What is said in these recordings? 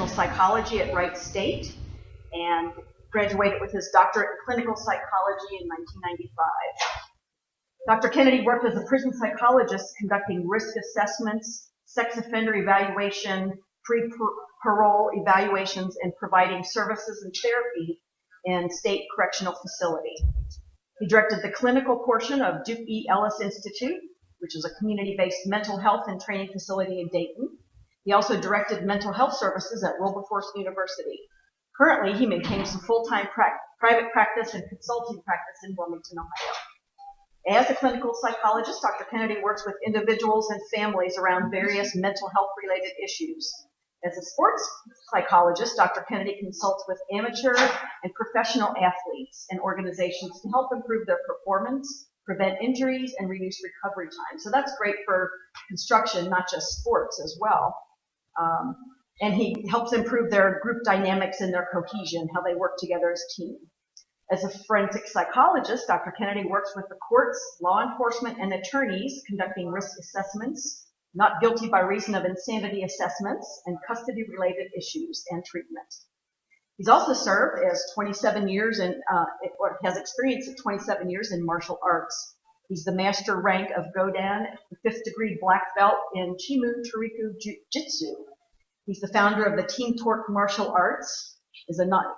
psychology at Wright State and graduated with his doctorate in clinical psychology in 1995. Dr. Kennedy worked as a prison psychologist conducting risk assessments, sex offender evaluation, pre-parole evaluations, and providing services and therapy in state correctional facility. He directed the clinical portion of Duke E. Ellis Institute, which is a community-based mental health and training facility in Dayton. He also directed mental health services at Wilberforce University. Currently, he maintains a full-time private practice and consulting practice in Wilmington, Ohio. As a clinical psychologist, Dr. Kennedy works with individuals and families around various mental health-related issues. As a sports psychologist, Dr. Kennedy consults with amateur and professional athletes and organizations to help improve their performance, prevent injuries, and reduce recovery time. So that's great for construction, not just sports as well. And he helps improve their group dynamics and their cohesion, how they work together as a team. As a forensic psychologist, Dr. Kennedy works with the courts, law enforcement, and attorneys conducting risk assessments, not guilty by reason of insanity assessments, and custody-related issues and treatment. He's also served as 27 years in, or has experience of 27 years in martial arts. He's the master rank of Godan, the 5th degree black belt in Chimu Tariku Jiu-Jitsu. He's the founder of the Team Torque Martial Arts,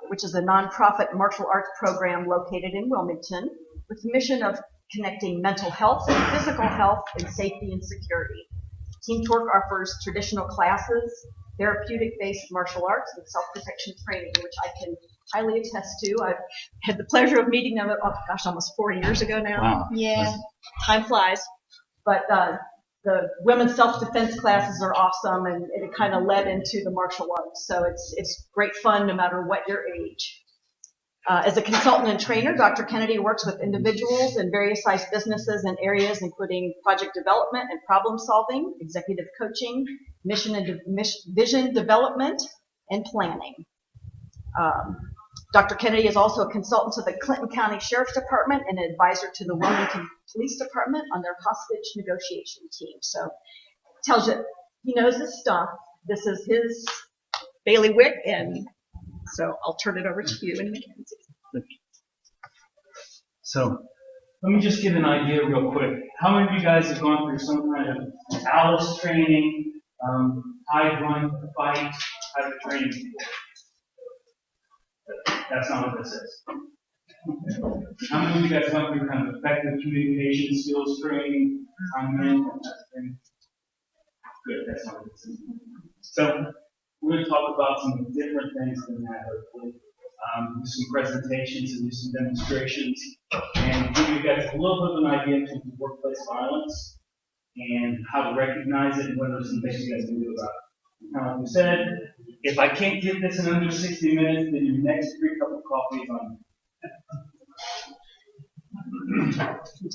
which is a nonprofit martial arts program located in Wilmington with the mission of connecting mental health and physical health and safety and security. Team Torque offers traditional classes, therapeutic-based martial arts, and self-protection training, which I can highly attest to. I've had the pleasure of meeting them, almost 4 years ago now. Wow. Yeah, time flies. But the women's self-defense classes are awesome, and it kind of led into the martial arts. So it's great fun no matter what your age. As a consultant and trainer, Dr. Kennedy works with individuals in various size businesses and areas, including project development and problem solving, executive coaching, mission and vision development, and planning. Dr. Kennedy is also a consultant to the Clinton County Sheriff's Department and an advisor to the Wilmington Police Department on their hostage negotiation team. So it tells you he knows his stuff. This is his bailiwick, and so I'll turn it over to you and Mackenzie. So let me just give an idea real quick. How many of you guys have gone through some kind of Alice training, hide, run, fight type of training before? That's not what this is. How many of you guys went through kind of effective communication skills training, time management, that type of thing? Good, that's not what this is. So we're going to talk about some different things than that, hopefully. Do some presentations and do some demonstrations, and give you guys a little bit of an idea in terms of workplace violence and how to recognize it and what are some things you guys can do about it. Now, like we said, if I can't get this in under 60 minutes, then your next 3 cup of coffee is on.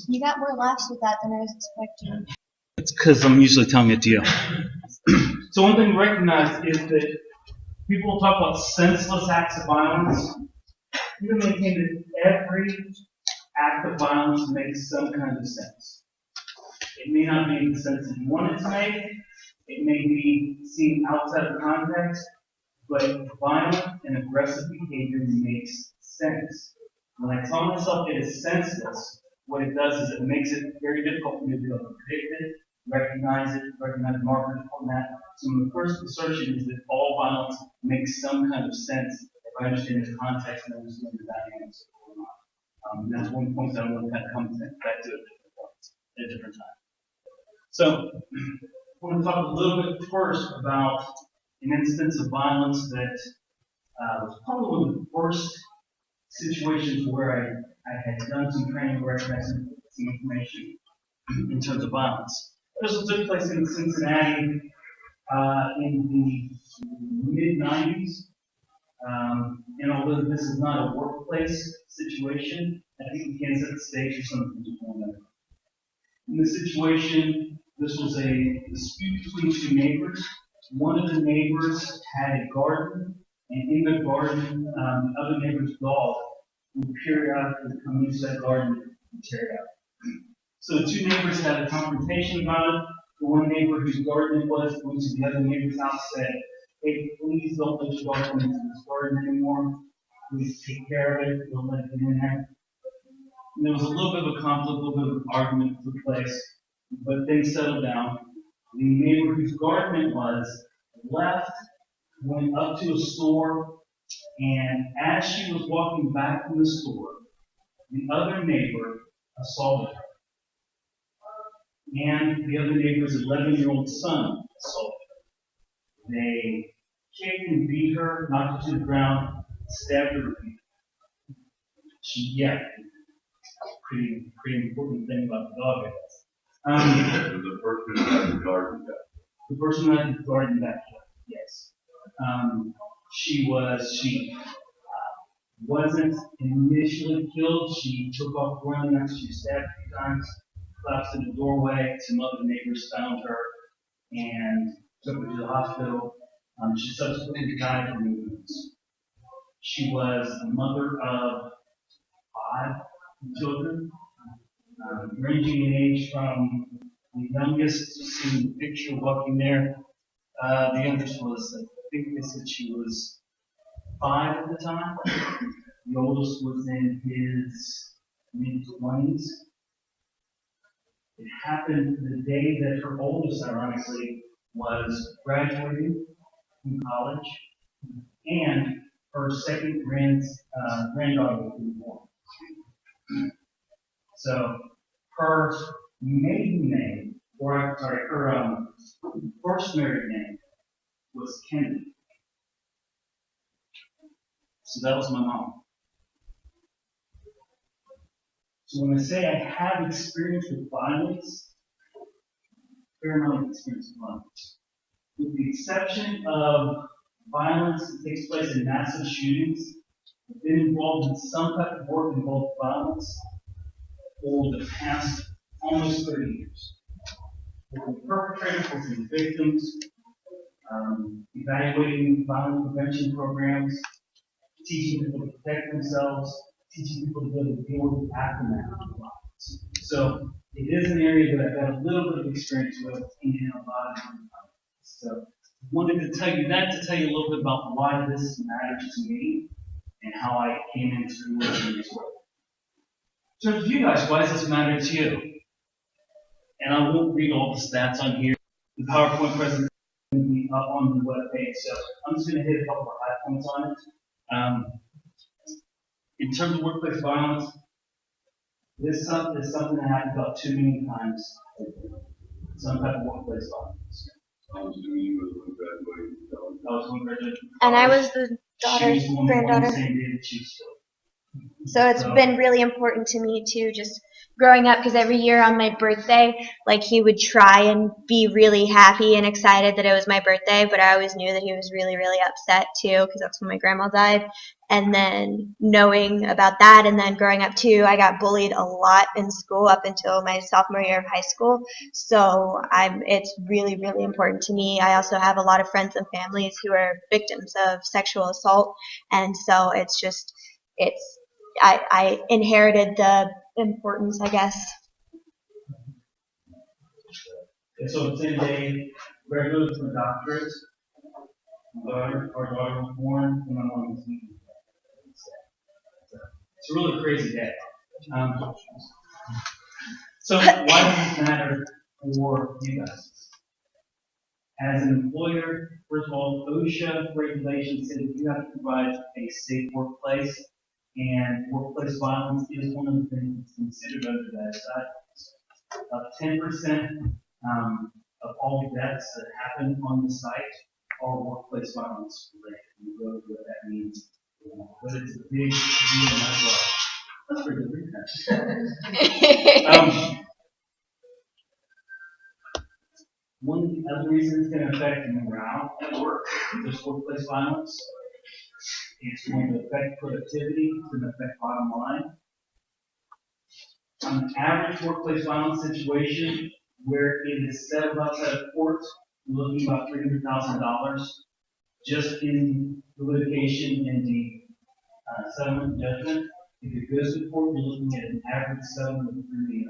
You got more laughs with that than I was expecting. It's because I'm usually telling it to you. So one thing to recognize is that people talk about senseless acts of violence. You can maintain that every act of violence makes some kind of sense. It may not make the sense that you want it to make. It may be seen outside of context, but violent and aggressive behavior makes sense. When I tell myself it is senseless, what it does is it makes it very difficult for me to be able to predict it, recognize markers on that. So the first assertion is that all violence makes some kind of sense if I understand its context and understand the dynamics of what's going on. And that's one point that I want to kind of come back to at a different time. So I want to talk a little bit first about an instance of violence that was probably one of the first situations where I had done some training where I had some information in terms of violence. This took place in Cincinnati in the mid-90s. And although this is not a workplace situation, I think we can set the stage for some of the things going on. In this situation, this was a dispute between 2 neighbors. One of the neighbors had a garden, and in the garden, the other neighbor's dog would periodically come into that garden and tear it out. So the 2 neighbors had a confrontation about it. The one neighbor whose garden it was went to the other neighbor's house, said, hey, please don't let your dog come into this garden anymore. Please take care of it. Don't let it get in there. And there was a little bit of a conflict, a little bit of an argument that took place, but things settled down. The neighbor whose garden it was left, went up to a store, and as she was walking back from the store, the other neighbor assaulted her. And the other neighbor's 11-year-old son assaulted her. They kicked and beat her, knocked her to the ground, stabbed her repeatedly. She yelled. Pretty important thing about the dog, I guess. The person who had the garden back. The person who had the garden back, yes. She wasn't initially killed. She took off running after she was stabbed a few times, collapsed in the doorway. Some other neighbors found her and took her to the hospital. She subsequently died from the wounds. She was the mother of 5 children, ranging in age from the youngest, you see the picture walking there. The youngest was, I think they said she was 5 at the time. The oldest was in his mid-20s. It happened the day that her oldest, ironically, was graduating from college, and her second granddaughter was being born. So her maiden name, her first married name was Kennedy. So that was my mom. So when I say I have experience with violence, fair amount of experience with violence. With the exception of violence that takes place in massive shootings, I've been involved in some type of work involving violence for the past almost 30 years. Working with perpetrators, working with victims, evaluating violence prevention programs, teaching people to protect themselves, teaching people to be able to deal with the aftermath of violence. So it is an area that I've got a little bit of experience with in a lot of different contexts. So I wanted to tell you that to tell you a little bit about why this matters to me and how I came into working this work. So for you guys, why does this matter to you? And I won't read all the stats on here. The PowerPoint presentation will be up on the webpage, so I'm just going to hit a couple of high points on it. In terms of workplace violence, this is something that happens about 2 million times a year. Some type of workplace violence. I was doing you was when graduating. I was one graduate. And I was the She was the one granddaughter. born the same day that she was killed. So it's been really important to me too, just growing up, because every year on my birthday, like, he would try and be really happy and excited that it was my birthday, but I always knew that he was really, really upset too, because that's when my grandma died. And then knowing about that, and then growing up too, I got bullied a lot in school up until my sophomore year of high school. So it's really, really important to me. I also have a lot of friends and families who are victims of sexual assault, and so I inherited the importance, I guess. And so today, graduated from a doctorate. Our daughter was born, and my mom was leaving. It's a really crazy day. So why does this matter for you guys? As an employer, first of all, OSHA regulations say that you have to provide a safe workplace, and workplace violence is one of the things that's considered under that side. About 10% of all deaths that happen on the site are workplace violence related. You go to what that means. But it's a big deal as well. That's pretty good. One of the other reasons it's going to affect morale at work, this workplace violence. It's going to affect productivity, it's going to affect bottom line. On an average workplace violence situation where it is settled outside of court, you're looking about $300,000 just in the litigation and the settlement judgment. If it goes to court, you're looking at an average settlement of $3 million.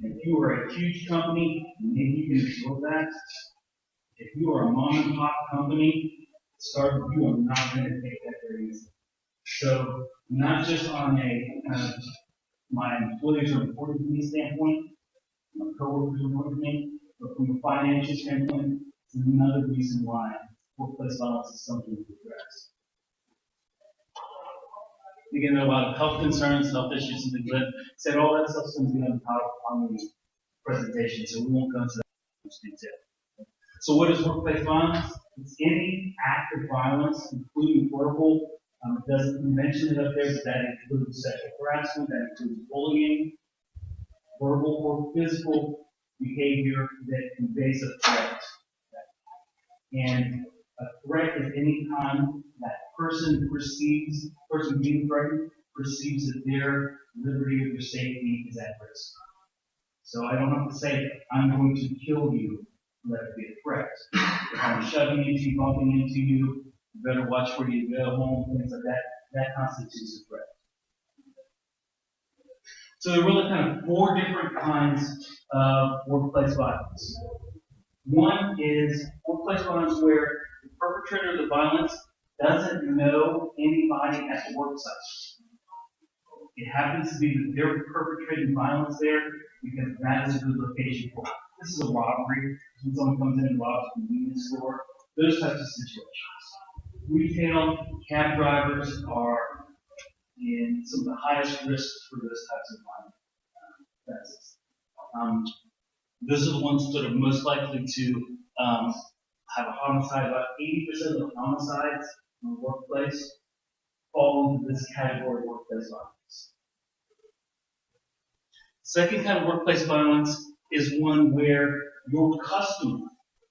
If you are a huge company, maybe you can absorb that. If you are a mom and pop company, you are not going to take that very easily. So not just on a kind of my employees are important to me standpoint, my coworkers are important to me, but from a financial standpoint, it's another reason why workplace violence is something to address. You get a lot of health concerns, health issues, and things like that. Said all that stuff's going to be on the presentation, so we won't go into that in much detail. So what is workplace violence? It's any act of violence, including verbal. It doesn't mention it up there, but that includes sexual harassment, that includes bullying, verbal or physical behavior that conveys a threat. And a threat is any time that person being threatened perceives that their liberty or their safety is at risk. So I don't have to say, I'm going to kill you, let it be a threat. If I'm shoving into you, bumping into you, you better watch where you go home, things like that. That constitutes a threat. So there are really kind of four different kinds of workplace violence. One is workplace violence where the perpetrator of the violence doesn't know anybody at the work site. It happens to be that they're perpetrating violence there because that is a good location for it. This is a robbery. When someone comes in and robs a convenience store, those types of situations. Retail cab drivers are in some of the highest risks for those types of violent offenses. Those are the ones that are most likely to have a homicide. About 80% of the homicides in the workplace fall into this category of workplace violence. Second kind of workplace violence is one where your customer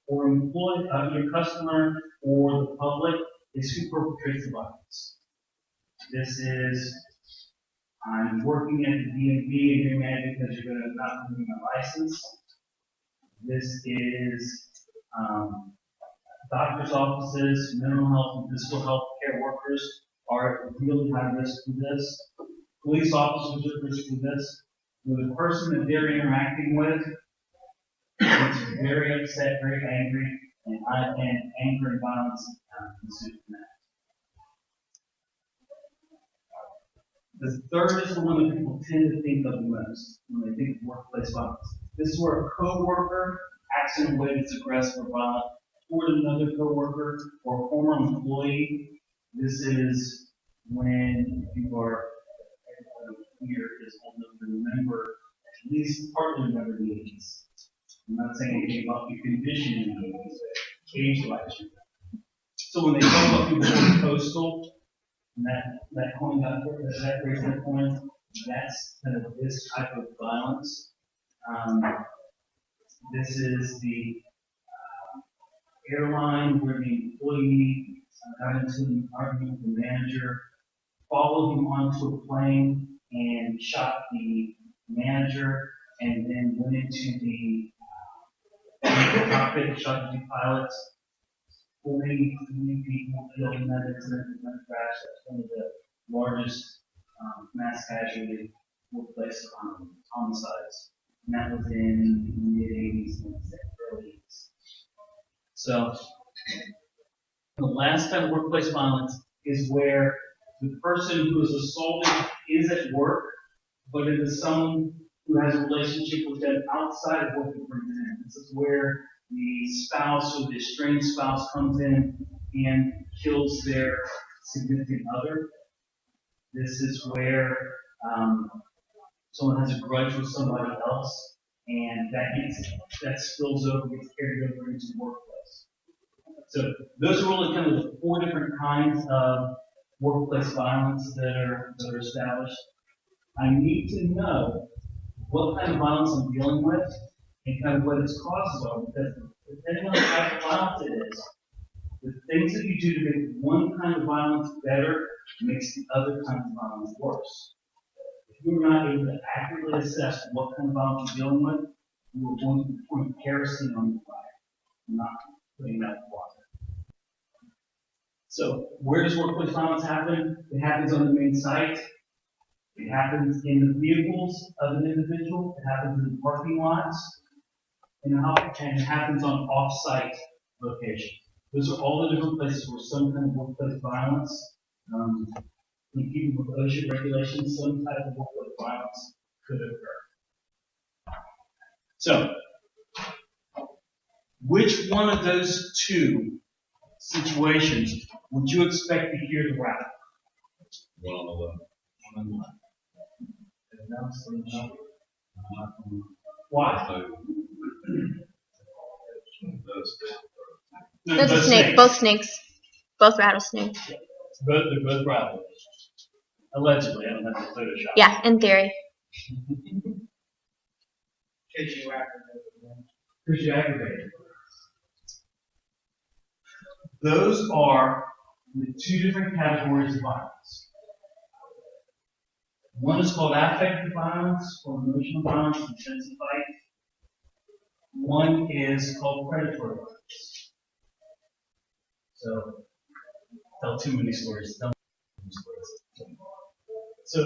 or your customer or the public is who perpetrates the violence. This is, I'm working at the DMV and you're mad because you're going to not renew my license. This is doctor's offices, mental health and physical health care workers are at really high risk for this. Police officers are at risk for this. The person that they're interacting with is very upset, very angry, and anger and violence ensues from that. The third is the one that people tend to think of the most when they think of workplace violence. This is where a coworker acts in a way that's aggressive or violent toward another coworker or a former employee. This is when you are, everybody here is old enough to remember, at least partly remember the 80s. I'm not saying anything about your condition in the 80s, age election. So when they talk about people going postal, and that coin got that raised that coin, that's kind of this type of violence. This is the airline where the employee got into an argument with the manager, followed him onto a plane and shot the manager, and then went into the cockpit, shot the two pilots. 43 people killed in that incident in that crash. That's one of the largest mass casualty workplace homicides. And that was in the mid-80s and early 80s. So the last kind of workplace violence is where the person who is assaulted is at work, but it is someone who has a relationship with them outside of work that brings it in. This is where the spouse or the estranged spouse comes in and kills their significant other. This is where someone has a grudge with somebody else, and that spills over, gets carried over into the workplace. So those are really kind of the four different kinds of workplace violence that are established. I need to know what kind of violence I'm dealing with and kind of what its causes are, because depending on the type of violence it is, the things that you do to make one kind of violence better makes the other kind of violence worse. If you're not able to accurately assess what kind of violence you're dealing with, you are going to be pouring kerosene on the fire, not putting out water. So where does workplace violence happen? It happens on the main site. It happens in the vehicles of an individual. It happens in parking lots. And it happens on off-site locations. Those are all the different places where some kind of workplace violence, in keeping with OSHA regulations, some type of workplace violence could occur. So, which one of those two situations would you expect to hear the rattle? One on the left. One on the left. Why? No, That's a both snake. snakes. Both snakes. Both rattlesnakes. They're both rattlers. Allegedly, I don't have the Photoshop. Yeah, in theory. Because you aggravated. Those are the two different categories of violence. One is called affective violence or emotional violence, intensified. One is called predatory violence. So, tell too many stories. Tell too many stories. So,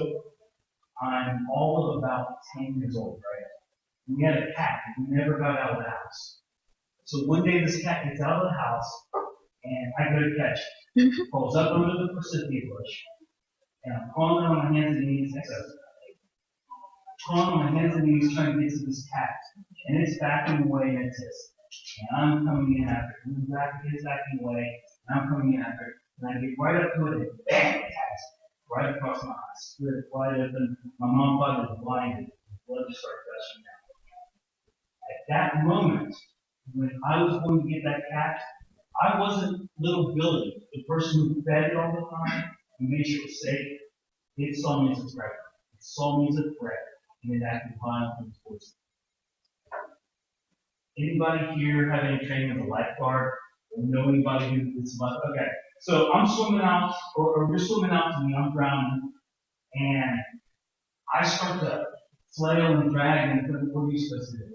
I'm all of about 10 years old, right? We had a cat and we never got out of the house. So one day this cat gets out of the house and I go to catch it. It crawls up under the forsythia bush and I'm crawling on my hands and knees. Crawling on my hands and knees trying to get to this cat. And it's backing away and it's hissing. And I'm coming in after it. It's backing away and I'm coming in after it. And I get right up to it and bang, the cat's right across my eyes. Split it wide open. My mom thought it was blinded. Blood just started gushing down. At that moment, when I was going to get that cat, I wasn't little Billy, the person who fed it all the time and made sure it was safe. It saw me as a threat. It saw me as a threat, and it acted violently towards me. Anybody here have any training as a lifeguard? Or know anybody who is like, okay, so I'm swimming out, or you're swimming out to me, I'm drowning, and I start to flail and drag, and what are you supposed to do?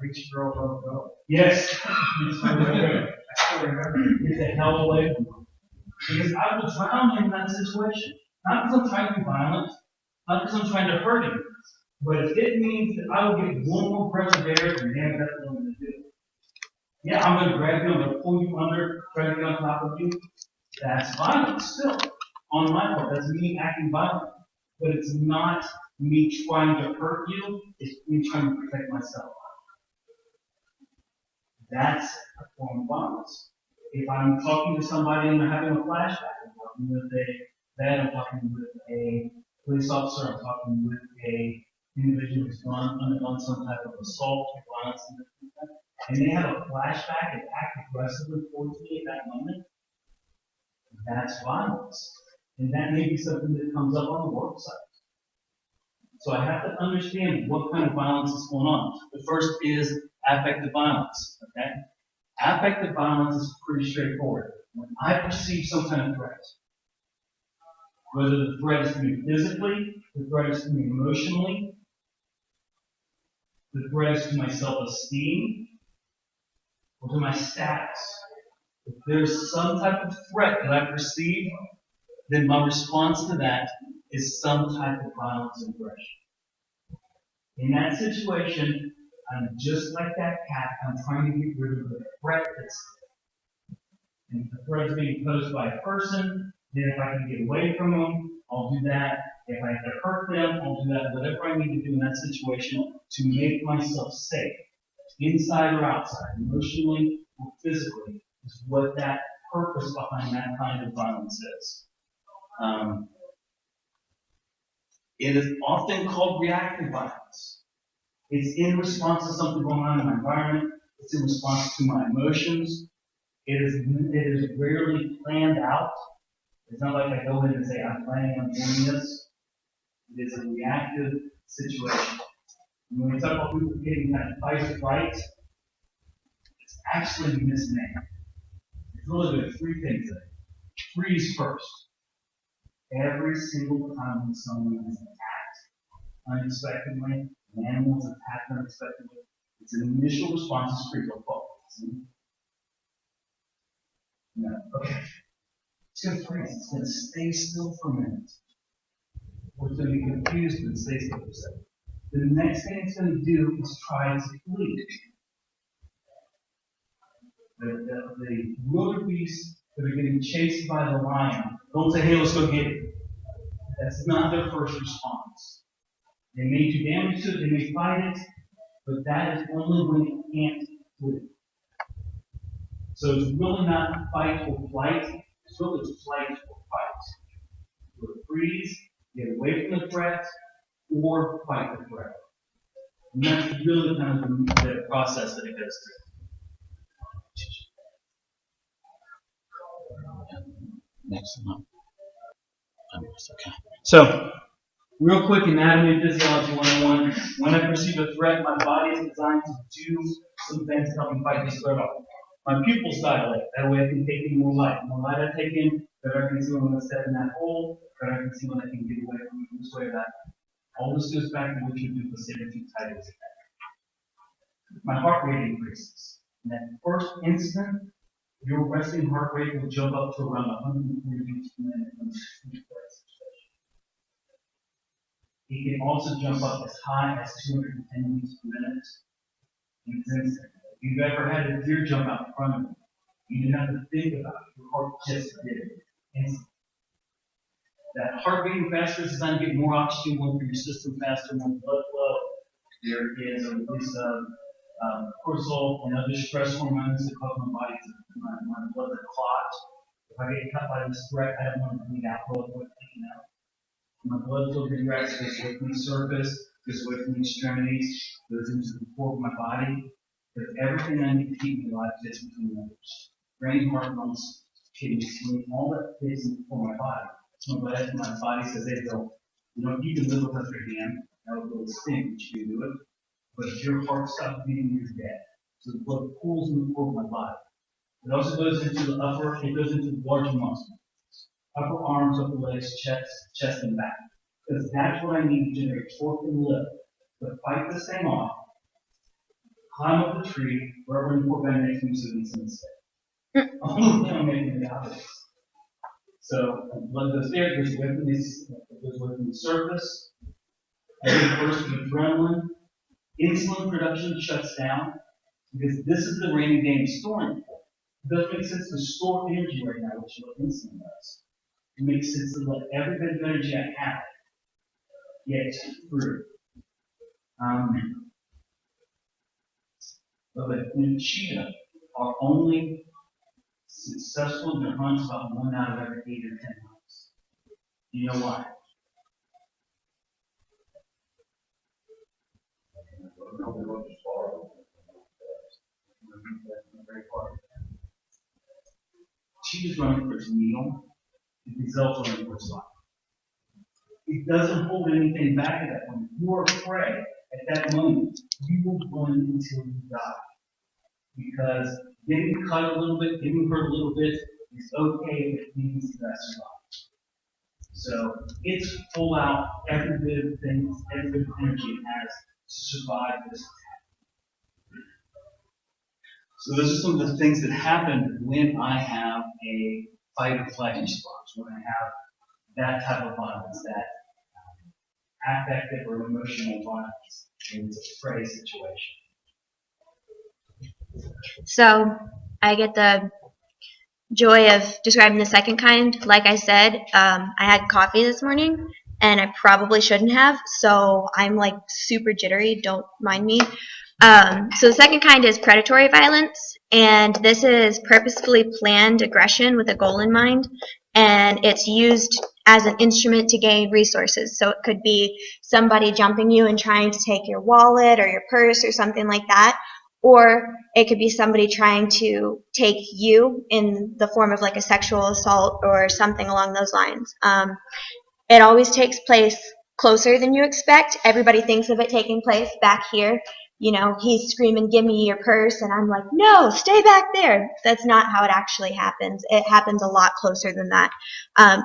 Reach girl, go. Yes. I still remember. Get the hell away from them. Because I will drown him in that situation. Not because I'm trying to be violent, not because I'm trying to hurt him, but if it means that I will get one more breath of air, then damn, that's what I'm going to do. Yeah, I'm going to grab you, I'm going to pull you under, try to get on top of you. That's violence still. On my part, that's me acting violent. But it's not me trying to hurt you, it's me trying to protect myself. That's a form of violence. If I'm talking to somebody and they're having a flashback, I'm talking with a vet, I'm talking with a police officer, I'm talking with a individual who's undergone some type of assault or violence, and they have a flashback and act aggressively towards me at that moment, that's violence. And that may be something that comes up on the work site. So I have to understand what kind of violence is going on. The first is affective violence. Okay? Affective violence is pretty straightforward. When I perceive some kind of threat, whether the threat is to me physically, the threat is to me emotionally, the threat is to my self-esteem, or to my status. If there's some type of threat that I perceive, then my response to that is some type of violence and aggression. In that situation, I'm just like that cat. I'm trying to get rid of the threat that's there. And if the threat is being posed by a person, then if I can get away from them, I'll do that. If I have to hurt them, I'll do that. Whatever I need to do in that situation to make myself safe, inside or outside, emotionally or physically, is what that purpose behind that kind of violence is. It is often called reactive violence. It's in response to something going on in my environment. It's in response to my emotions. It is rarely planned out. It's not like I go in and say, I'm planning on doing this. It is a reactive situation. And when we talk about people getting that fight or flight, it's actually misnamed. It's really good. Three things there. Freeze first. Every single time when someone is attacked unexpectedly, an animal is attacked unexpectedly, its initial response is freeze or fall. No. Okay. It's going to freeze. It's going to stay still for a minute. Or it's going to be confused and stay still for a second. The next thing it's going to do is try to flee. The wildebeest that are getting chased by the lion don't say, hey, let's go get it. That's not their first response. They may do damage to it, they may fight it, but that is only when it can't flee. So it's really not fight or flight, it's really flight or fight. Either freeze, get away from the threat, or fight the threat. And that's really kind of the process that it goes through. Next one. Okay. So, real quick, anatomy and physiology 101. When I perceive a threat, my body is designed to do some things to help me fight this threat off. My pupils dilate. That way I can take in more light. The more light I take in, the better I can see when I step in that hole, the better I can see when I can get away from this way or that. All this goes back to what you do for safety titles. My heart rate increases. In that first instant, your resting heart rate will jump up to around 140 beats per minute in the It can also jump up as high as 210 beats per minute in this instant. If you've ever had a deer jump out in front of you, you didn't have to think about it. Your heart just did it instantly. That heart beating faster is designed to get more oxygen going through your system faster, more blood flow. There is a release of cortisol and other stress hormones that cause my body to, my blood to clot. If I get cut by this threat, I don't want to bleed out blood taken out. My blood flow redirects, goes away from the surface, goes away from the extremities, goes into the core of my body. Because everything I need to keep me alive fits between the others. Brain, heart, lungs, kidneys, spleen, all that fits in the core of my body. So my body says, hey, Bill, you can live without your hand. That would really stink, but you can do it. But if your heart stops beating, you're dead. So the blood pools in the core of my body. It also goes into the large muscles. Upper arms, upper legs, chest, and back. Because that's what I need to generate torque and lift. To fight this thing off, climb up the tree, wherever the poor guy makes me so he's in the state. Only thing I'm making it out of this. So blood goes there, goes away from the surface. Every burst of adrenaline, insulin production shuts down because this is the rainy day I'm storing for. It doesn't make sense to store energy right now, which is what insulin does. It makes sense to let every bit of energy I have get through. But the cheetah are only successful in their hunts about 1 out of every 8 or 10 hunts. Do you know why? Cheetah's running for its meal, the gazelle's running for its life. It doesn't hold anything back at that point. If you are prey at that moment, you will run until you die. Because getting cut a little bit, getting hurt a little bit is okay if it means that I survive. So it's full out every bit of things, every bit of energy it has to survive this attack. So those are some of the things that happen when I have a fight or flight response, when I have that type of violence, that affective or emotional violence in a prey situation. So I get the joy of describing the second kind. Like I said, I had coffee this morning, and I probably shouldn't have, so I'm like super jittery, don't mind me. So the second kind is predatory violence, and this is purposefully planned aggression with a goal in mind, and it's used as an instrument to gain resources. So it could be somebody jumping you and trying to take your wallet or your purse or something like that, or it could be somebody trying to take you in the form of like a sexual assault or something along those lines. It always takes place closer than you expect. Everybody thinks of it taking place back here. He's screaming, give me your purse, and I'm like, no, stay back there. That's not how it actually happens. It happens a lot closer than that.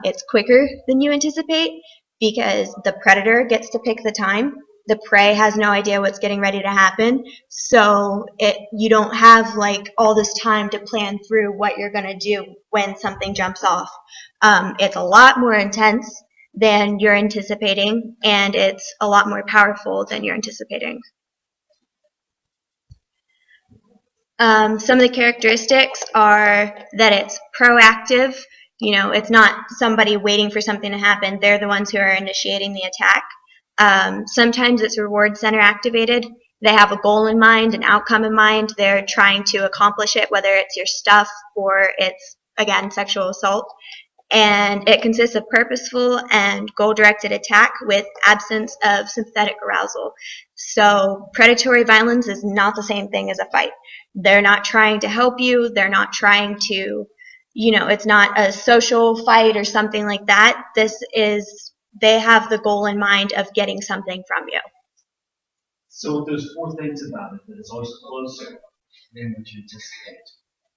It's quicker than you anticipate because the predator gets to pick the time. The prey has no idea what's getting ready to happen, so you don't have like all this time to plan through what you're going to do when something jumps off. It's a lot more intense than you're anticipating, and it's a lot more powerful than you're anticipating. Some of the characteristics are that it's proactive. You know, it's not somebody waiting for something to happen. They're the ones who are initiating the attack. Sometimes it's reward center activated. They have a goal in mind, an outcome in mind. They're trying to accomplish it, whether it's your stuff or it's, again, sexual assault. And it consists of purposeful and goal-directed attack with absence of sympathetic arousal. So predatory violence is not the same thing as a fight. They're not trying to help you. They're not trying to, you know, it's not a social fight or something like that. They have the goal in mind of getting something from you. So there's 4 things about it that is always closer than what you anticipate.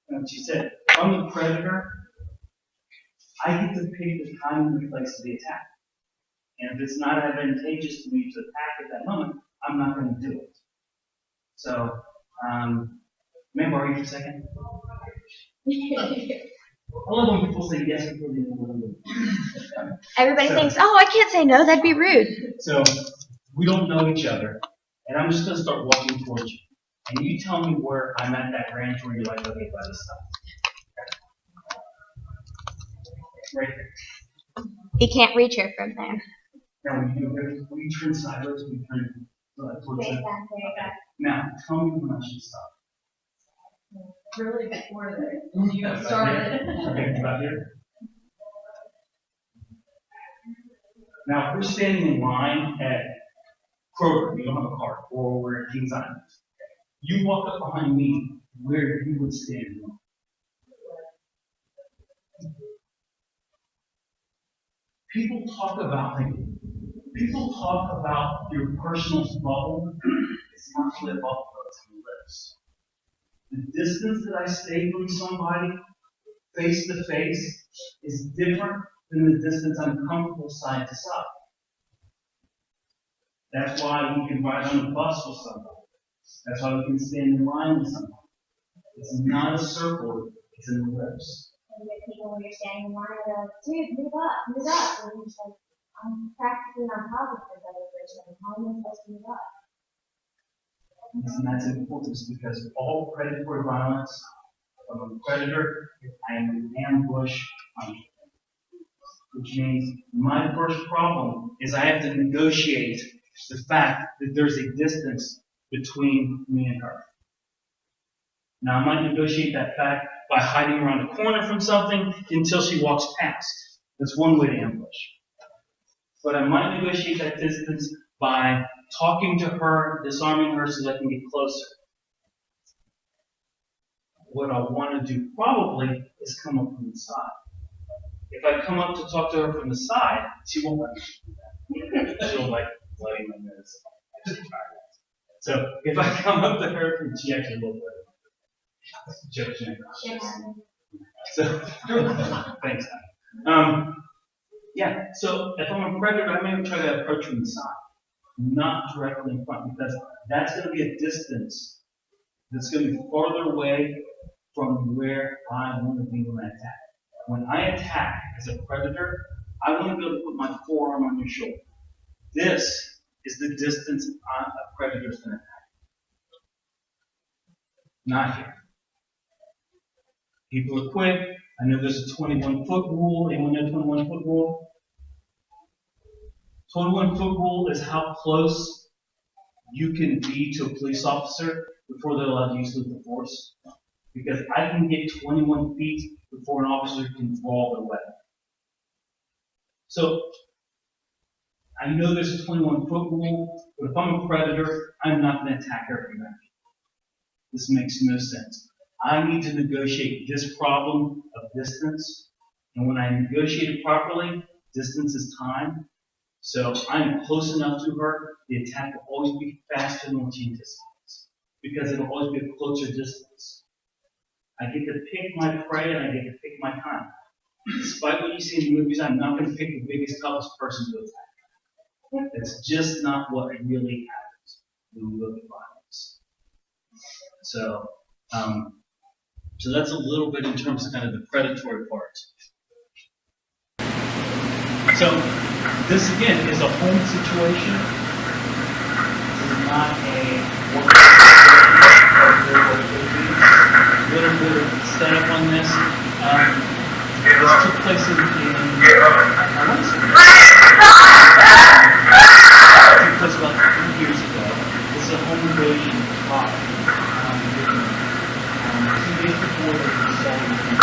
And she said, I'm the predator. I get to pick the time and the place of the attack. And if it's not advantageous to me to attack at that moment, I'm not going to do it. So, may I borrow you for a second? I love when people say yes before they know. Everybody thinks, oh, I can't say no, that'd be rude. So, we don't know each other, and I'm just going to start walking towards you. And you tell me where I'm at that range where you're like, okay, by this time. Right there. He can't reach her from there. Now, we turn sideways, we turn towards you. Okay. Now, tell me when I should stop. Really before you have started. Okay, about here. Now, if we're standing in line at Kroger, you don't have a car, or we're at King's Island. You walk up behind me, where you would stand in line. People talk about your personal bubble. It's not really a bubble, it's in lips. The distance that I stay from somebody, face to face, is different than the distance I'm comfortable side to side. That's why we can ride on a bus with somebody. That's why we can stand in line with somebody. It's not a circle, it's in the lips. And you get people when you're standing in line, they're like, dude, move up. And you're just like, I'm practically on top of this other person. How am I supposed to move up? And that's important because all predatory violence from a predator, I am an ambush hunter. Which means my first problem is I have to negotiate the fact that there's a distance between me and her. Now, I might negotiate that fact by hiding around a corner from something until she walks past. That's one way to ambush. But I might negotiate that distance by talking to her, disarming her so that I can get closer. What I want to do probably is come up from the side. If I come up to talk to her from the side, she won't let me do that. She'll like bloody my nose. So if I come up to her, she actually will bloody. So, thanks. Yeah, so if I'm a predator, I may try to approach from the side, not directly in front, because that's going to be a distance that's going to be farther away from where I want to be when I attack. When I attack as a predator, I want to be able to put my forearm on your shoulder. This is the distance a predator is going to attack. Not here. People are quick. I know there's a 21-foot rule. Anyone know 21-foot rule? 21-foot rule is how close you can be to a police officer before they're allowed to use lethal force. Because I can get 21 feet before an officer can draw their weapon. So, I know there's a 21-foot rule, but if I'm a predator, I'm not going to attack everybody. This makes no sense. I need to negotiate this problem of distance, and when I negotiate it properly, distance is time. So I'm close enough to her, the attack will always be faster than what she anticipates, because it'll always be a closer distance. I get to pick my prey, and I get to pick my time. Despite what you see in the movies, I'm not going to pick the biggest, toughest person to attack. That's just not what really happens when we look at violence. So that's a little bit in terms of kind of the predatory part. So this again is a home situation. This is not a workplace situation or little bit of setup on this. This took place in I want to say it took place about 3 years ago. This is a home invasion plot. 2 days before they decided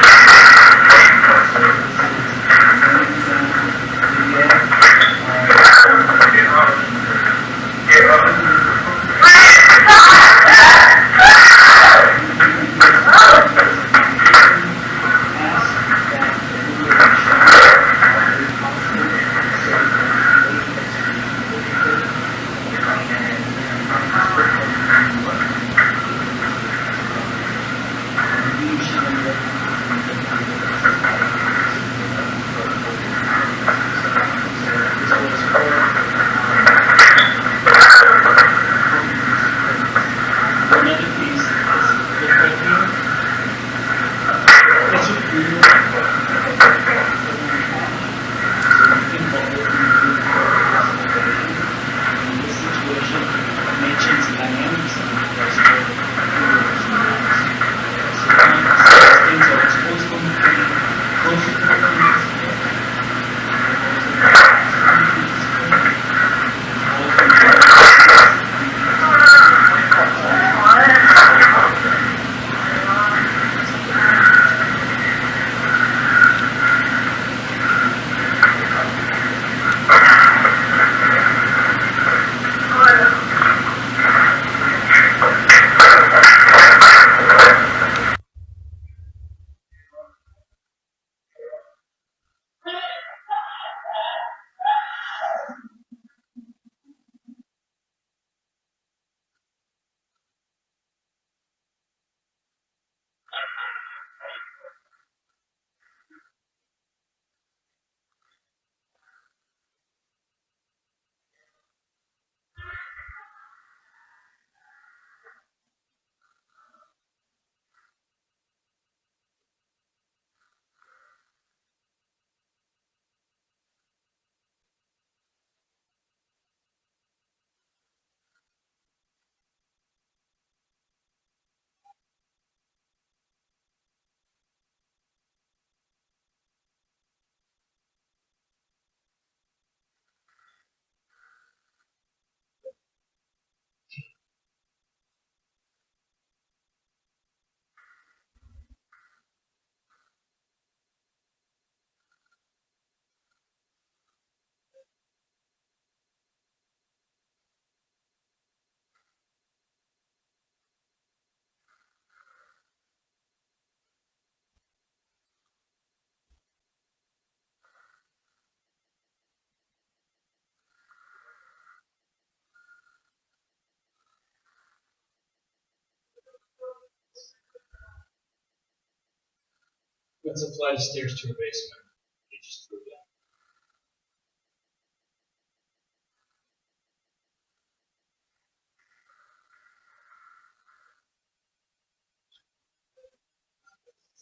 That's a flight of stairs to a basement. You just threw down.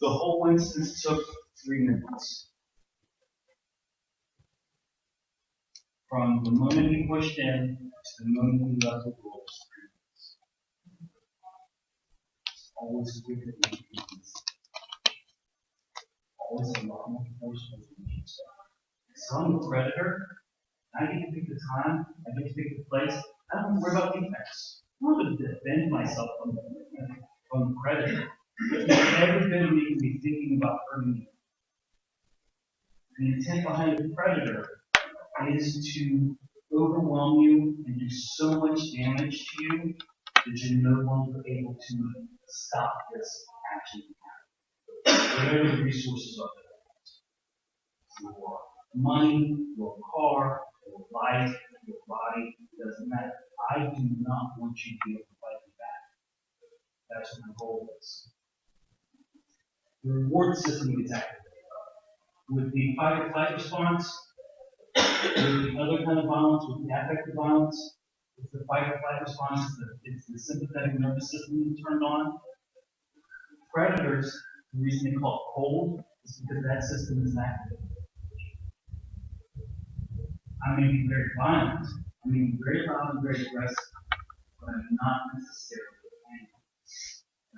the whole instance took 3 minutes. From the moment he pushed in to the moment he left the door was 3 minutes. It's always quicker than humans. Always a lot more forceful than humans. So I'm a predator. I get to pick the time. I get to pick the place. I don't worry about defense. I want to defend myself from the predator. Every bit of me can be thinking about hurting me. The intent behind the predator is to overwhelm you and do so much damage to you that you're no longer able to stop this action. Whatever the resources are that your money, your car, your life, your body, doesn't matter. I do not want you to be able to fight me back. That's what my goal is. The reward system gets activated. With the fight or flight response, with the other kind of violence, with the affective violence, it's the fight or flight response, it's the sympathetic nervous system turned on. Predators, the reason they call it cold is because that system is activated. I may be very violent, I may be very loud and very aggressive, but I'm not necessarily angry.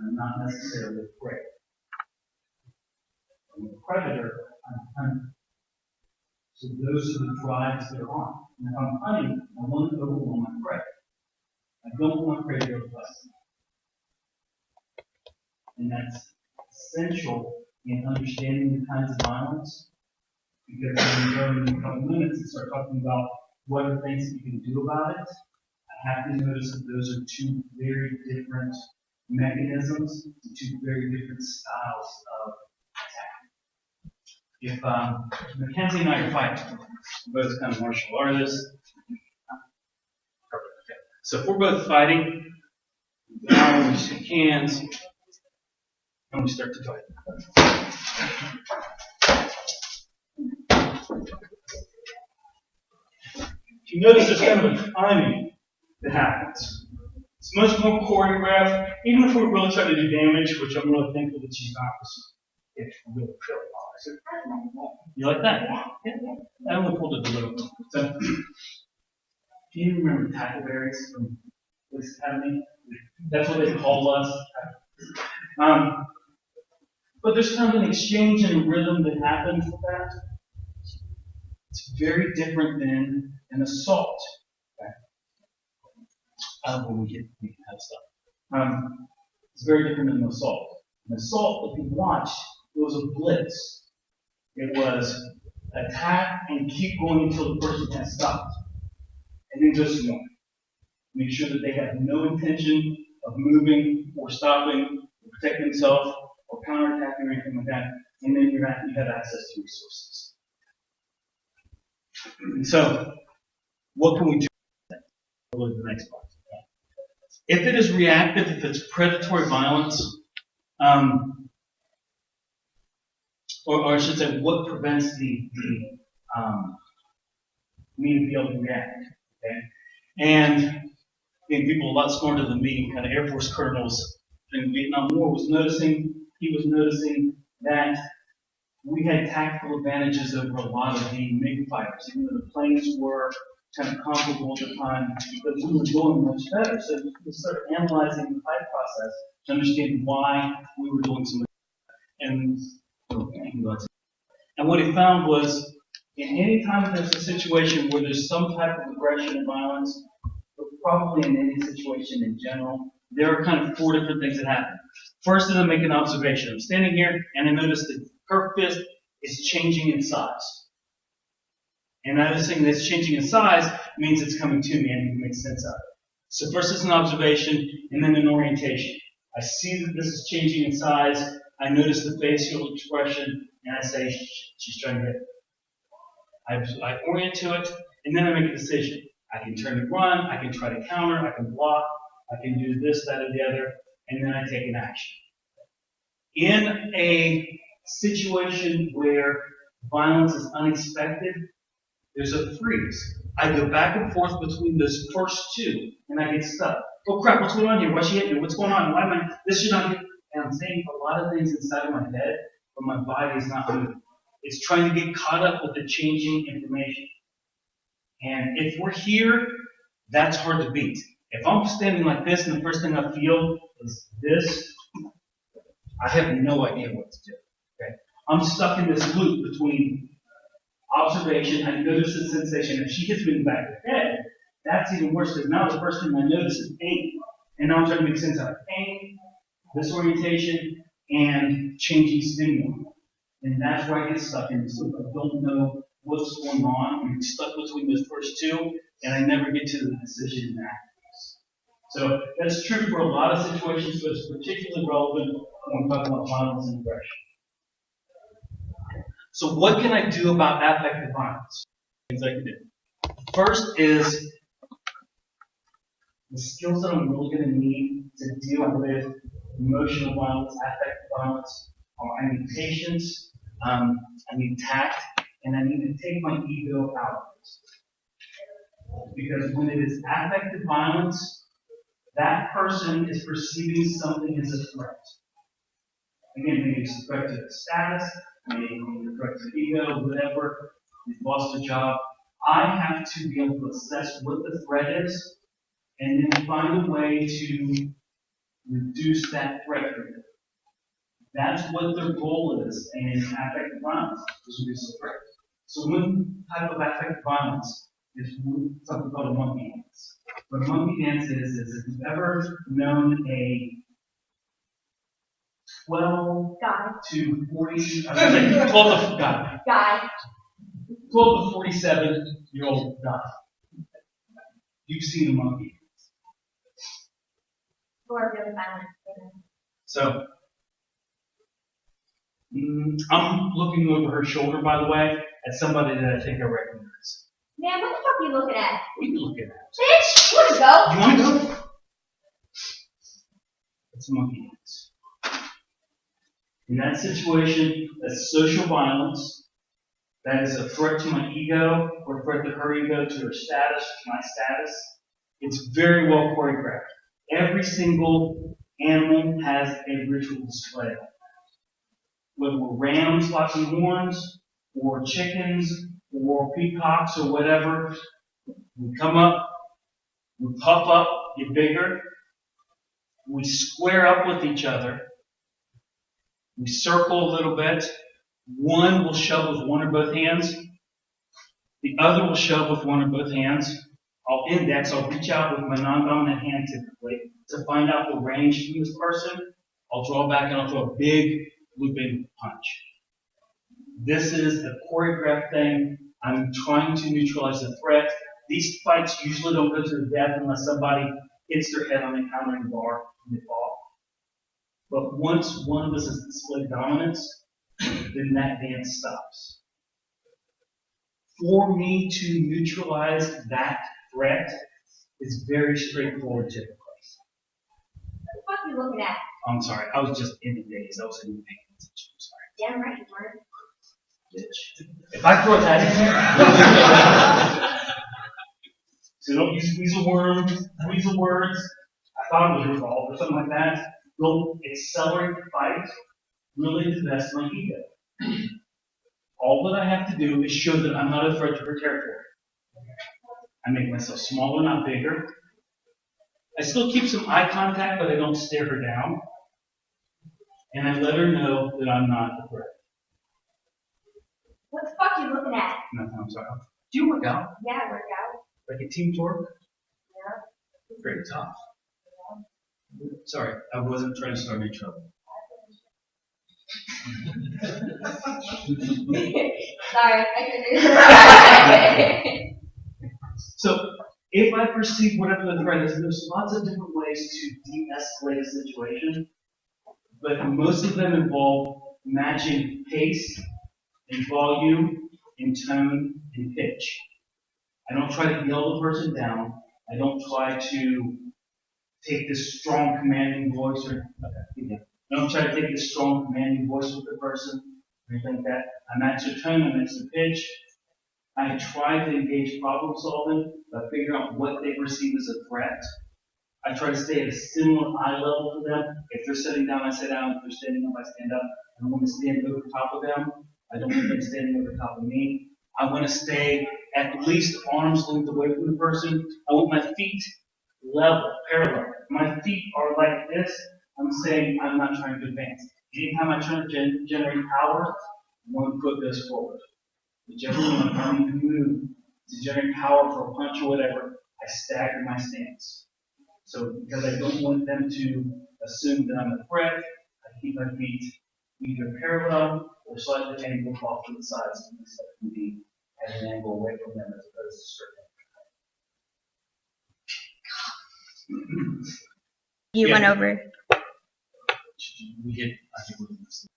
I'm not necessarily afraid. I'm a predator, I'm hunting. So those are the drives that are on. And if I'm hunting, I want to overwhelm my prey. I don't want prey to go less. And that's essential in understanding the kinds of violence, because when we go in a couple minutes and start talking about what are things that you can do about it, I have to notice that those are two very different mechanisms, two very different styles of attack. If Mackenzie and I are fighting, we're both kind of martial artists. Perfect. Okay. So if we're both fighting, now we shake hands, and we start to fight. If you notice, there's kind of a timing that happens. It's much more choreographed, even if we're really trying to do damage, which I'm really thankful that she's not. It's really awesome. You like that? Yeah. I only pulled it a little. So, do you remember tackleberries from Police Academy? That's what they call us. But there's kind of an exchange and a rhythm that happens with that. It's very different than an assault. When we can have stuff. It's very different than an assault. An assault, if you watched, it was a blitz. It was attack and keep going until the person has stopped. And then just one. Make sure that they have no intention of moving or stopping, or protecting themselves, or counterattacking or anything like that. And then you have access to resources. And so, what can we do? We'll go to the next part. If it is reactive, if it's predatory violence, or I should say, what prevents me to be able to react? Okay? And again, people a lot smarter than me, kind of Air Force colonels in the Vietnam War, he was noticing that we had tactical advantages over a lot of the MiG fighters, even though the planes were kind of comparable at the time, but we were doing much better. So we started analyzing the fight process to understand why we were doing so much better. And what he found was, in any time there's a situation where there's some type of aggression and violence, but probably in any situation in general, there are kind of four different things that happen. First is I make an observation. I'm standing here and I notice that her fist is changing in size. And noticing that it's changing in size means it's coming to me and I need to make sense of it. So first is an observation and then an orientation. I see that this is changing in size. I notice the facial expression and I say, she's trying to hit me. I orient to it and then I make a decision. I can turn and run, I can try to counter, I can block, I can do this, that, or the other, and then I take an action. In a situation where violence is unexpected, there's a freeze. I go back and forth between those first two, and I get stuck. Oh crap, what's going on here? Why she hitting me? What's going on? Why am I? This should not be. And I'm saying a lot of things inside of my head, but my body is not moving. It's trying to get caught up with the changing information. And if we're here, that's hard to beat. If I'm standing like this and the first thing I feel is this, I have no idea what to do. Okay? I'm stuck in this loop between observation, I notice the sensation. If she hits me in the back of the head, that's even worse because now the first thing I notice is pain. And now I'm trying to make sense out of pain, disorientation, and changing stimuli. And that's where I get stuck in this loop. I don't know what's going on. I'm stuck between those first two, and I never get to the decision and act. So that's true for a lot of situations, but it's particularly relevant when we're talking about violence and aggression. So what can I do about affective violence? Things I can do. First is the skills that I'm really going to need to deal with emotional violence, affective violence. I need patience, I need tact, and I need to take my ego out of it. Because when it is affective violence, that person is perceiving something as a threat. Again, maybe it's a threat to their status, maybe it's a threat to ego, whatever. They've lost a job. I have to be able to assess what the threat is and then find a way to reduce that threat gradient. That's what their goal is in affective violence, is reduce the threat. So one type of affective violence is something called a monkey dance. What a monkey dance is if you've ever known a 12 to 40, I was gonna say 12 to, Guy. 12 to 47-year-old guy. You've seen a monkey dance. Or really violent. So, I'm looking over her shoulder, by the way, at somebody that I think I recognize. Man, what the fuck are you looking at? What are you looking at? Bitch, you wanna go? You want to go? It's a monkey dance. In that situation, that's social violence. That is a threat to my ego, or a threat to her ego, to her status, to my status. It's very well choreographed. Every single animal has a ritual display. Whether we're rams locking horns, or chickens, or peacocks, or whatever, we come up, we puff up, get bigger, we square up with each other, we circle a little bit, one will shove with one or both hands, the other will shove with one or both hands. I'll index, I'll reach out with my non-dominant hand typically to find out the range from this person. I'll draw back and I'll throw a big looping punch. This is a choreographed thing. I'm trying to neutralize the threat. These fights usually don't go to the death unless somebody hits their head on the countering bar and they fall. But once one of us has displayed dominance, then that dance stops. For me to neutralize that threat is very straightforward typically. What the fuck are you looking at? I'm sorry, I was just in the days. I was in the paying attention. I'm sorry. Damn right you were. Bitch. If I throw that in there, so don't use weasel words. I thought it was resolved or something like that. Don't accelerate the fight. Really divest my ego. All that I have to do is show that I'm not a threat to her territory. I make myself smaller, not bigger. I still keep some eye contact, but I don't stare her down. And I let her know that I'm not a threat. What the fuck are you looking at? No, I'm sorry. Do you work out? Yeah, I work out. Like a team torque? Yeah. Very tough. Sorry, I wasn't trying to start any trouble. Sorry, I couldn't. So, if I perceive whatever the threat is, there's lots of different ways to de-escalate a situation, but most of them involve matching pace and volume and tone and pitch. I don't try to yell the person down. I don't try to take this strong commanding voice I don't try to take this strong commanding voice with the person or anything like that. I match the tone, I match the pitch. I try to engage problem solving by figuring out what they perceive as a threat. I try to stay at a similar eye level to them. If they're sitting down, I sit down. If they're standing up, I stand up. I don't want to stand over top of them. I don't want them standing over top of me. I want to stay at least arm's length away from the person. I want my feet level, parallel. My feet are like this. I'm saying I'm not trying to advance. Anytime I try to generate power, one foot goes forward. Whichever one I need to move to generate power for a punch or whatever, I stagger my stance. So because I don't want them to assume that I'm a threat, I keep my feet either parallel or slightly angled off to the sides so that I can be at an angle away from them as opposed to straight. You went over. We get, I think we're listening.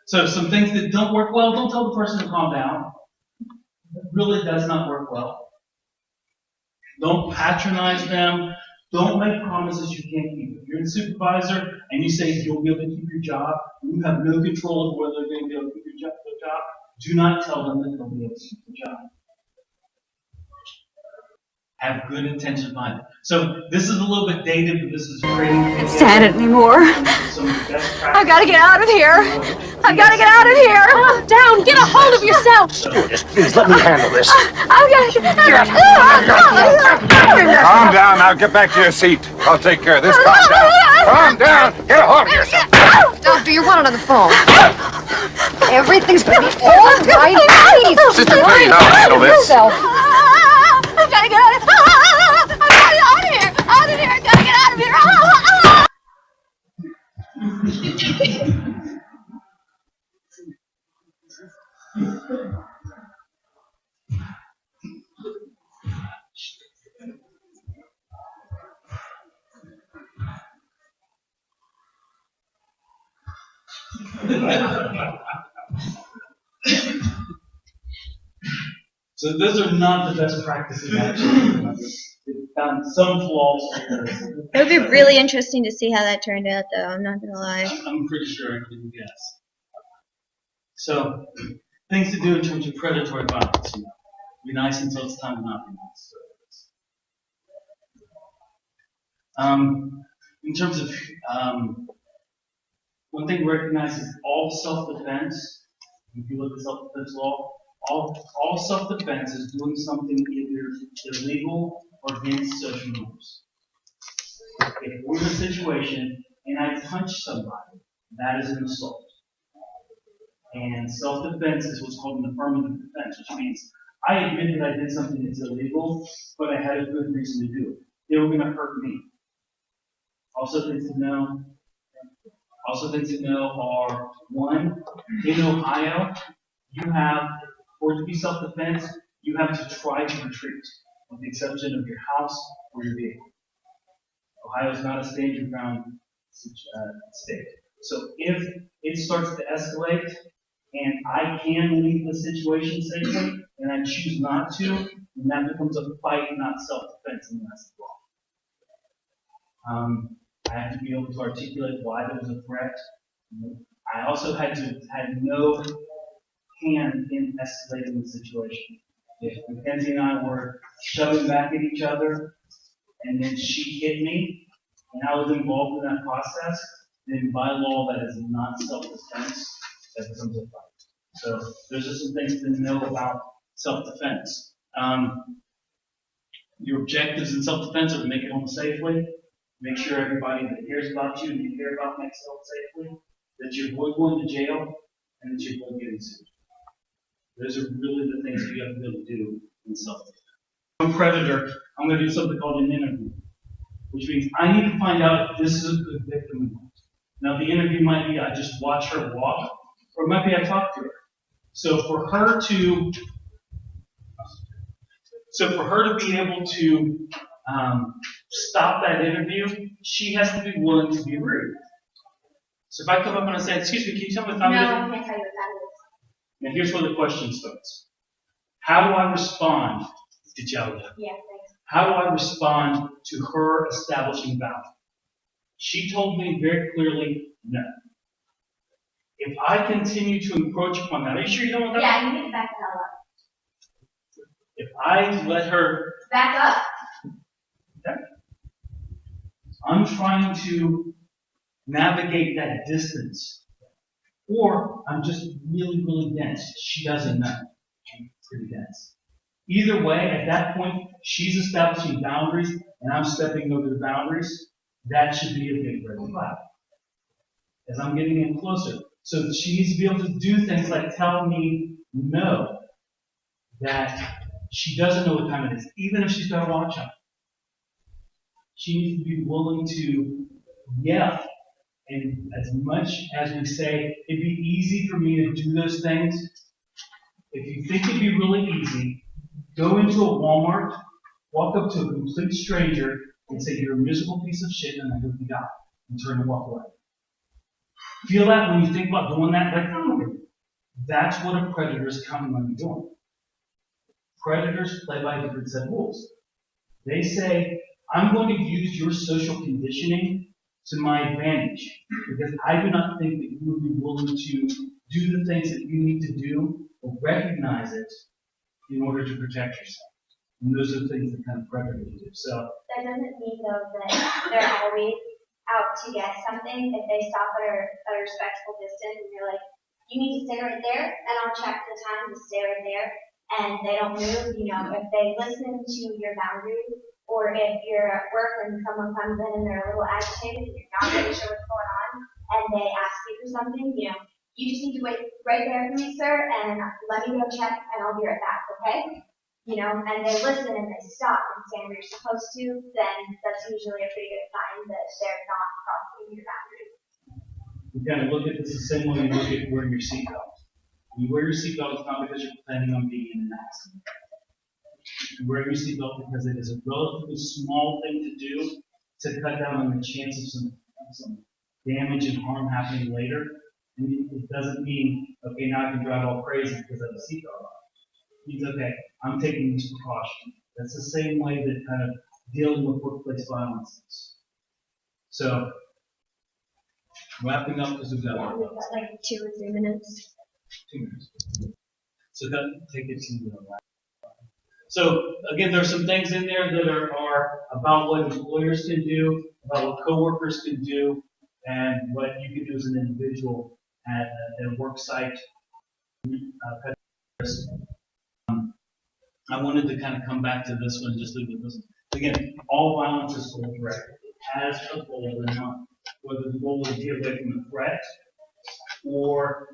So some things that don't work well, don't tell the person to calm down. It really does not work well. Don't patronize them. Don't make promises you can't keep. If you're the supervisor and you say you'll be able to keep your job, and you have no control of whether they're going to be able to keep their job, do not tell them that they'll be able to keep the job. have good intention behind it. So this is a little bit dated, but this is training. I can't stand it anymore. I've got to get out of here. I've got to get out of here. Calm down. Get a hold of yourself. Stewardess, please let me handle this. I've got to get Calm down. Now get back to your seat. I'll take care of this. Calm down. Calm down. Get a hold of yourself. Doctor, you're wanted on the phone. Everything's going to be all right. Please. Sister Clayton, I'll handle this. I've got to get out of here. I've got to get out of here. Out of here. I've got to get out of here. So those are not the best practices, actually. They've found some flaws. It would be really interesting to see how that turned out, though. I'm not gonna lie. I'm pretty sure I can guess. So, things to do in terms of predatory violence. Be nice until it's time to not be nice. In terms of one thing to recognize is all self-defense. If you look at self-defense law, all self-defense is doing something either illegal or against social norms. If we're in a situation and I punch somebody, that is an assault. And self-defense is what's called an affirmative defense, which means I admit that I did something that's illegal, but I had a good reason to do it. They were going to hurt me. Also things to know are, one, in Ohio, you have, for it to be self-defense, you have to try to retreat, with the exception of your house or your vehicle. Ohio is not a stand your ground state. So if it starts to escalate and I can leave the situation safely and I choose not to, then that becomes a fight, not self-defense, and that's the law. I have to be able to articulate why there was a threat. I also had no hand in escalating the situation. If Mackenzie and I were shoving back at each other, and then she hit me, and I was involved in that process, then by law that is not self-defense, that becomes a fight. So there's just some things to know about self-defense. Your objectives in self-defense are to make it home safely, make sure everybody that cares about you and you care about makes it home safely, that you avoid going to jail, and that you avoid getting sued. Those are really the things you have to be able to do in self-defense. I'm a predator. I'm going to do something called an interview, which means I need to find out if this is a good victim. Now, the interview might be I just watch her walk, or it might be I talk to her. So for her to be able to stop that interview, she has to be willing to be rude. So if I come up and I say, "Excuse me, can you tell me if I'm No, I can't tell you what that is. Now here's where the question starts. How do I respond to Jella? Yeah, thanks. How do I respond to her establishing boundaries? She told me very clearly, no. If I continue to encroach upon that, are you sure you don't want that? Yeah, you need to back the hell up. If I let her, Back up. okay. I'm trying to navigate that distance. Or I'm just really, really dense. She doesn't know. I'm pretty dense. Either way, at that point, she's establishing boundaries and I'm stepping over the boundaries. That should be a big red flag. As I'm getting in closer. So she needs to be able to do things like tell me no. That she doesn't know what time it is, even if she's got a watch on. She needs to be willing to yell. And as much as we say, it'd be easy for me to do those things, if you think it'd be really easy, go into a Walmart, walk up to a complete stranger, and say, "You're a miserable piece of shit, and I hope you die," and turn and walk away. Feel that when you think about doing that, like, oh, that's what a predator is counting on you doing. Predators play by different set rules. They say, I'm going to use your social conditioning to my advantage because I do not think that you would be willing to do the things that you need to do or recognize it in order to protect yourself. And those are the things that kind of predators do. So That doesn't mean though that they're always out to get something. If they stop at a respectful distance and you're like, you need to stay right there, and I'll check the time to stay right there, and they don't move, if they listen to your boundaries, or if you're at work and someone comes in and they're a little agitated and you're not really sure what's going on, and they ask you for something, you just need to wait right there for me, sir, and let me go check, and I'll be right back, okay? And they listen and they stop and stand where you're supposed to, then that's usually a pretty good sign that they're not crossing your boundaries. we kind of look at this the same way you look at wearing your seatbelt. You wear your seatbelt not because you're planning on being in an accident. You wear your seatbelt because it is a relatively small thing to do to cut down on the chance of some damage and harm happening later. And it doesn't mean, okay, now I can drive all crazy because I have a seatbelt on. It means, okay, I'm taking these precautions. That's the same way that kind of dealing with workplace violence is. So, wrapping up because we've got We've got like 2 or 3 minutes. 2 minutes. So take it to the last. So again, there's some things in there that are about what employers can do, about what coworkers can do, and what you can do as an individual at a work site. I wanted to kind of come back to this one, just leave it this one. Again, all violence is goal directed. It has a goal or not. Whether the goal is to get away from a threat or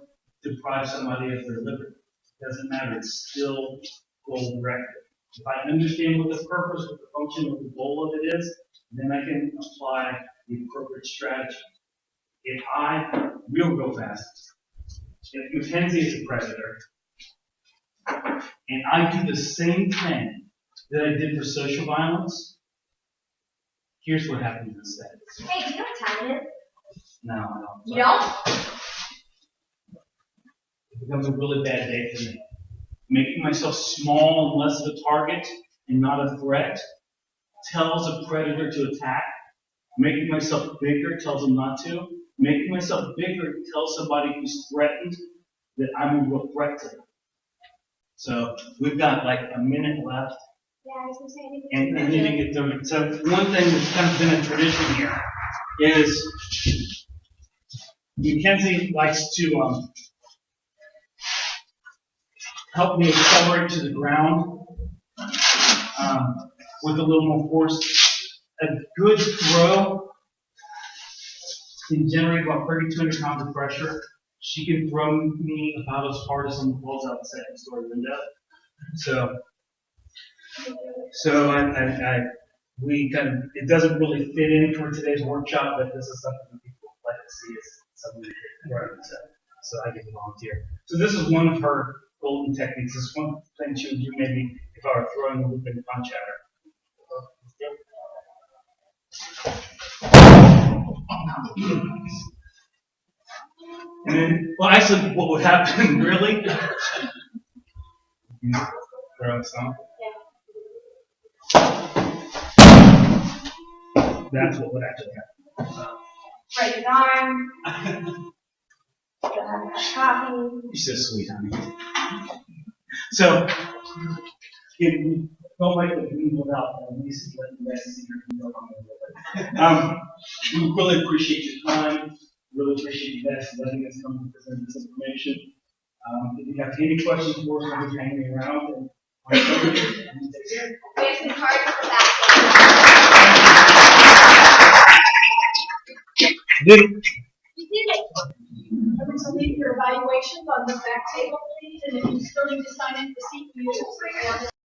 deprive somebody of their liberty. It doesn't matter, it's still goal directed. If I understand what the purpose, what the function, what the goal of it is, then I can apply the appropriate strategy. If I, real fast, if Mackenzie is a predator, and I do the same thing that I did for social violence, here's what happens instead. Hey, do you know what time it is? No, I don't. You don't? It becomes a really bad day for me. Making myself small and less of a target and not a threat tells a predator to attack. Making myself bigger tells them not to. Making myself bigger tells somebody who's threatened that I'm a real threat to them. So we've got like a minute left. Yeah, I was going to say And I need to get through it. So one thing that's kind of been a tradition here is Mackenzie likes to help me accelerate to the ground with a little more force. A good throw can generate about 3,200 pounds of pressure. She can throw me about as hard as someone falls out the second story window. So we kind of, it doesn't really fit in for today's workshop, but this is something that people like to see as something that they can learn. So I get to volunteer. So this is one of her golden techniques. This is one thing she would do maybe if I were throwing a loop and punch at her. And then, well, actually, what would happen really? Throw some. That's what would actually happen. break his arm. Go have a coffee. You're so sweet, honey. So, don't like the being without at least let you guys see your we really appreciate your time. Really appreciate you guys letting us come and present this information. If you have any questions for us, we'll be hanging around. And We have some cards at the back. Did You did it. Remember to leave your evaluations on the back table, please, and if you still need to sign in for seat, you